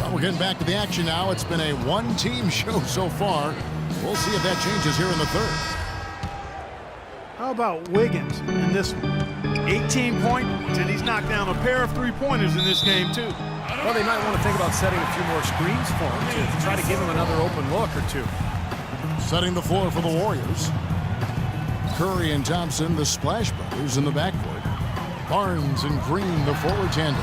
Well, we're getting back to the action now. It's been a one-team show so far. We'll see if that changes here in the third. How about Wiggins in this one? 18 points, and he's knocked down a pair of three-pointers in this game, too. Well, they might want to think about setting a few more screens for him to try to give him another open look or two. Setting the floor for the Warriors. Curry and Thompson, the Splash Brothers in the backcourt. Barnes and Green, the forward tandem.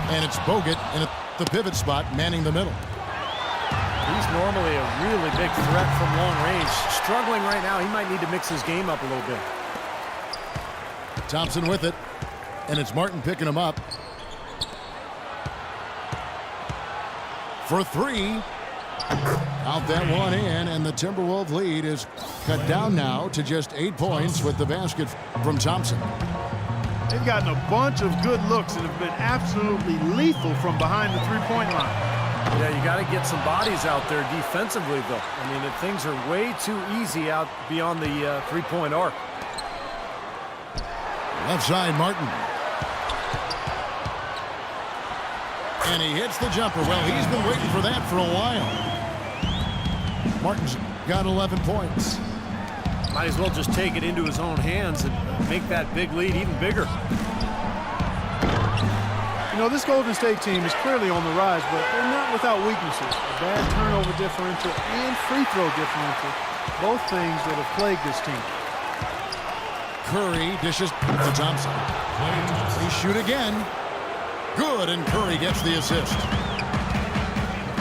And it's Bogut in the pivot spot, manning the middle. He's normally a really big threat from long range. Struggling right now. He might need to mix his game up a little bit. Thompson with it. And it's Martin picking him up. For three. Out that one in, and the Timberwolves lead is cut down now to just 8 points with the basket from Thompson. They've gotten a bunch of good looks and have been absolutely lethal from behind the three-point line. Yeah, you got to get some bodies out there defensively, though. I mean, things are way too easy out beyond the three-point arc. Left side, Martin. And he hits the jumper. Well, he's been waiting for that for a while. Martin's got 11 points. Might as well just take it into his own hands and make that big lead even bigger. You know, this Golden State team is clearly on the rise, but they're not without weaknesses. A bad turnover differential and free throw differential, both things that have plagued this team. Curry dishes to Thompson. He shoot again. Good, and Curry gets the assist.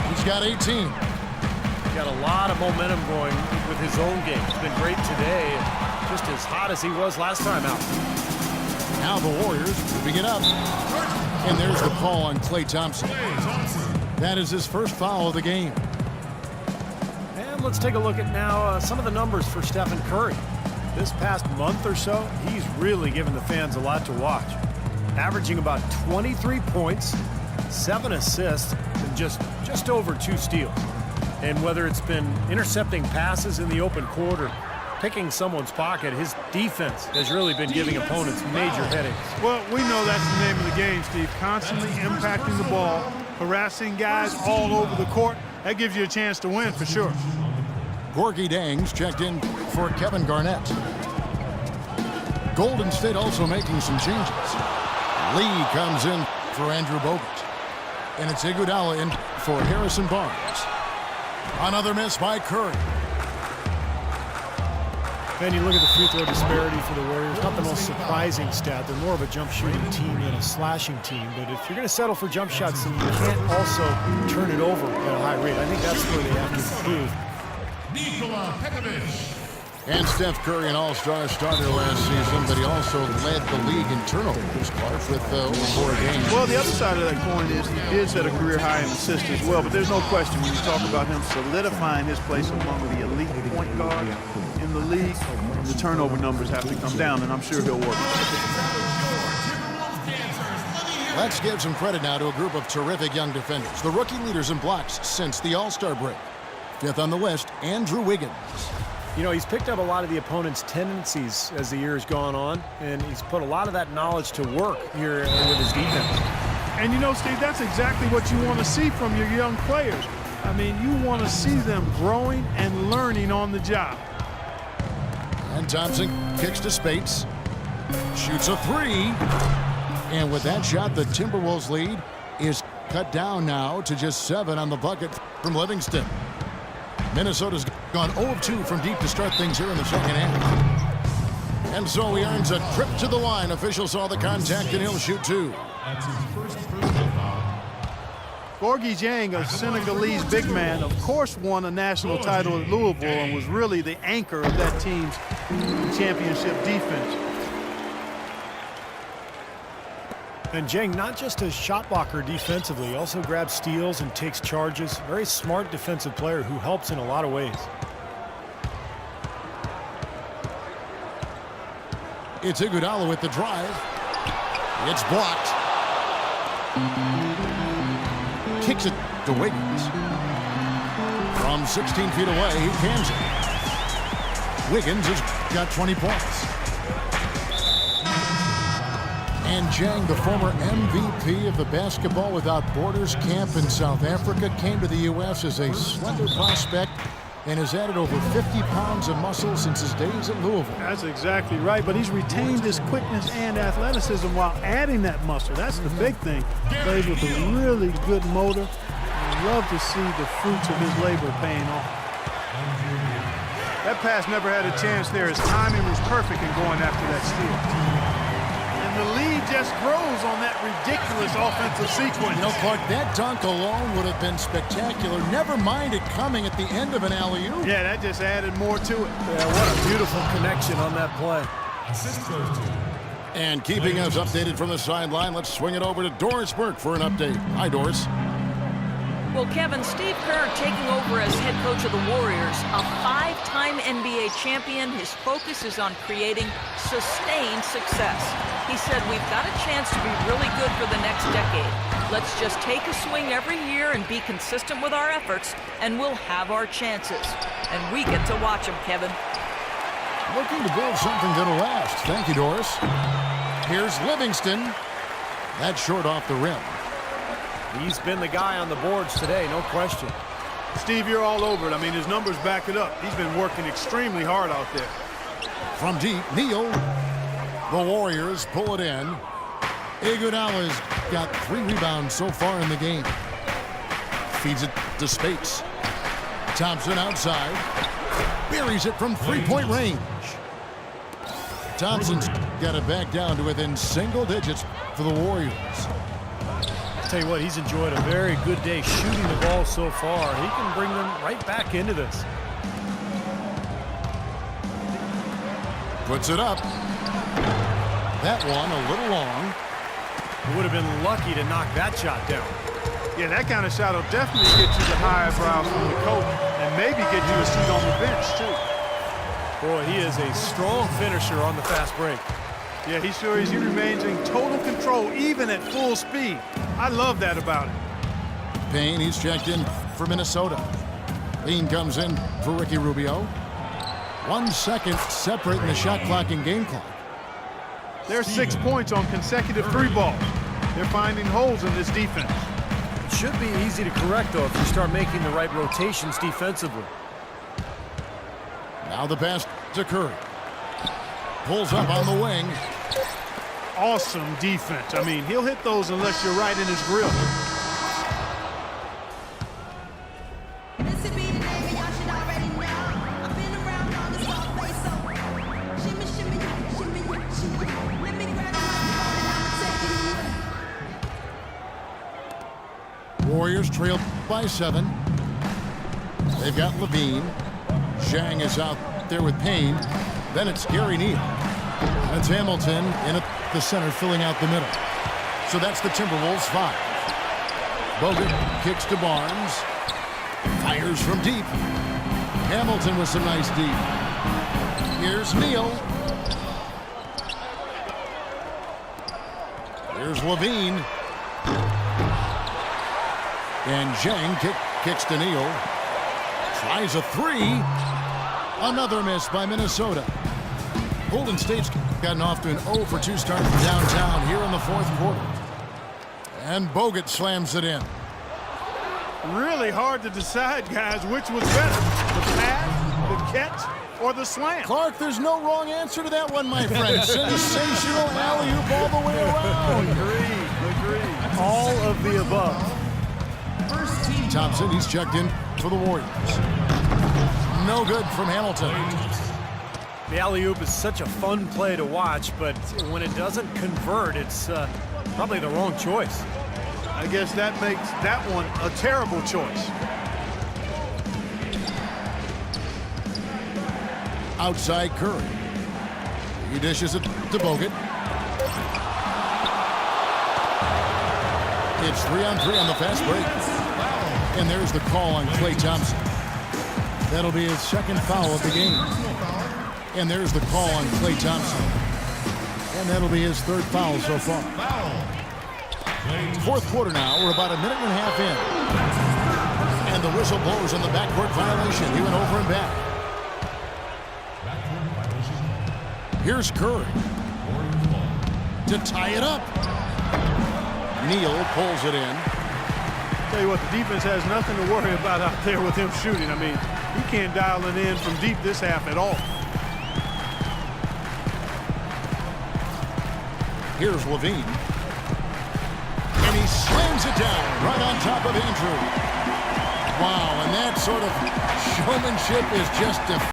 He's got 18. Got a lot of momentum going with his own game. He's been great today, just as hot as he was last time out. Now the Warriors moving it up. And there's the call on Klay Thompson. That is his first foul of the game. And let's take a look at now some of the numbers for Stephen Curry. This past month or so, he's really given the fans a lot to watch. Averaging about 23 points, 7 assists, and just over 2 steals. And whether it's been intercepting passes in the open court or picking someone's pocket, his defense has really been giving opponents major headaches. Well, we know that's the name of the game, Steve. Constantly impacting the ball, harassing guys all over the court. That gives you a chance to win for sure. Gorgui Dieng's checked in for Kevin Garnett. Golden State also making some changes. Lee comes in for Andrew Bogut. And it's Iguodala in for Harrison Barnes. Another miss by Curry. And you look at the free throw disparity for the Warriors. Not the most surprising stat. They're more of a jump shooting team than a slashing team. But if you're going to settle for jump shots, then you can't also turn it over at a high rate. I think that's where they have to improve. Nikola Pekovic. And Steph Curry, an all-star starter last season, but he also led the league in turnovers, Clark, with over 4 games. Well, the other side of that coin is he did set a career high in assists as well, but there's no question when you talk about him solidifying his place among the elite point guards in the league, the turnover numbers have to come down, and I'm sure he'll work. Let's give some credit now to a group of terrific young defenders, the rookie leaders in blocks since the All-Star break. 5th on the list, Andrew Wiggins. You know, he's picked up a lot of the opponent's tendencies as the year's gone on, and he's put a lot of that knowledge to work here with his defense. And you know, Steve, that's exactly what you want to see from your young players. I mean, you want to see them growing and learning on the job. And Thompson kicks to Spates, shoots a 3. And with that shot, the Timberwolves lead is cut down now to just 7 on the bucket from Livingston. Minnesota's gone 0 of 2 from deep to start things here in the second half. And so he earns a trip to the line. Officials saw the contact, and he'll shoot 2. That's his first personal foul. Gorgui Dieng, a Senegalese big man, of course won a national title at Louisville and was really the anchor of that team's championship defense. And Dieng, not just a shot blocker defensively, also grabs steals and takes charges. Very smart defensive player who helps in a lot of ways. It's Iguodala with the drive. It's blocked. Kicks it to Wiggins. From 16 feet away, he cans it. Wiggins has got 20 points. And Jang, the former MVP of the Basketball Without Borders camp in South Africa, came to the U.S. as a slender prospect and has added over 50 pounds of muscle since his days at Louisville. That's exactly right, but he's retained his quickness and athleticism while adding that muscle. That's the big thing. Plays with a really good motor. I love to see the fruits of his labor paying off. That pass never had a chance there. His timing was perfect in going after that steal. And the lead just grows on that ridiculous offensive sequence. You know, Clark, that dunk alone would have been spectacular. Never mind it coming at the end of an alley-oop. Yeah, that just added more to it. Yeah, what a beautiful connection on that play. Assist goes to And keeping us updated from the sideline, let's swing it over to Doris Burke for an update. Hi, Doris. Well, Kevin, Steve Kerr taking over as head coach of the Warriors, a 5-time NBA champion. His focus is on creating sustained success. He said, we've got a chance to be really good for the next decade. Let's just take a swing every year and be consistent with our efforts, and we'll have our chances. And we get to watch them, Kevin. Looking to build something that'll last. Thank you, Doris. Here's Livingston. That's short off the rim. He's been the guy on the boards today, no question. Steve, you're all over it. I mean, his numbers back it up. He's been working extremely hard out there. From deep, Neal. The Warriors pull it in. Iguodala's got 3 rebounds so far in the game. Feeds it to Spates. Thompson outside. Buries it from three-point range. Thompson's got it back down to within single digits for the Warriors. Tell you what, he's enjoyed a very good day shooting the ball so far. He can bring them right back into this. Puts it up. That one a little long. He would have been lucky to knock that shot down. Yeah, that kind of shot will definitely get you the high eyebrows from the coach and maybe get you a seat on the bench, too. Boy, he is a strong finisher on the fast break. Yeah, he sure is. He remains in total control, even at full speed. I love that about him. Payne, he's checked in for Minnesota. Payne comes in for Ricky Rubio. 1 second separating the shot clock and game clock. There's 6 points on consecutive 3 balls. They're finding holes in this defense. It should be easy to correct, though, if you start making the right rotations defensively. Now the pass to Curry. Pulls up on the wing. Awesome defense. I mean, he'll hit those unless you're right in his grill. Warriors trail by 7. They've got Levine. Zhang is out there with Payne. Then it's Gary Neal. That's Hamilton in at the center, filling out the middle. So that's the Timberwolves 5. Bogut kicks to Barnes. Fires from deep. Hamilton with some nice deep. Here's Neal. Here's Levine. And Zhang kicks to Neal. Tries a 3. Another miss by Minnesota. Golden State's gotten off to an 0-for-2 start from downtown here in the 4th quarter. And Bogut slams it in. Really hard to decide, guys, which was better. The pass, the catch, or the slam. Clark, there's no wrong answer to that one, my friend. Sensational alley-oop all the way around. Agreed. All of the above. Thompson, he's checked in for the Warriors. No good from Hamilton. The alley-oop is such a fun play to watch, but when it doesn't convert, it's probably the wrong choice. I guess that makes that one a terrible choice. Outside Curry. He dishes it to Bogut. It's 3-on-3 on the fast break. And there's the call on Klay Thompson. That'll be his 2nd foul of the game. And there's the call on Klay Thompson. And that'll be his 3rd foul so far. 4th quarter now. We're about a minute and a half in. And the whistle blows on the backcourt violation. He went over and back. Here's Curry. to tie it up. Neal pulls it in. Tell you what, the defense has nothing to worry about out there with him shooting. I mean, he can't dial it in from deep this half at all. Here's Levine. And he slams it down right on top of Andrew. Wow, and that sort of showmanship is just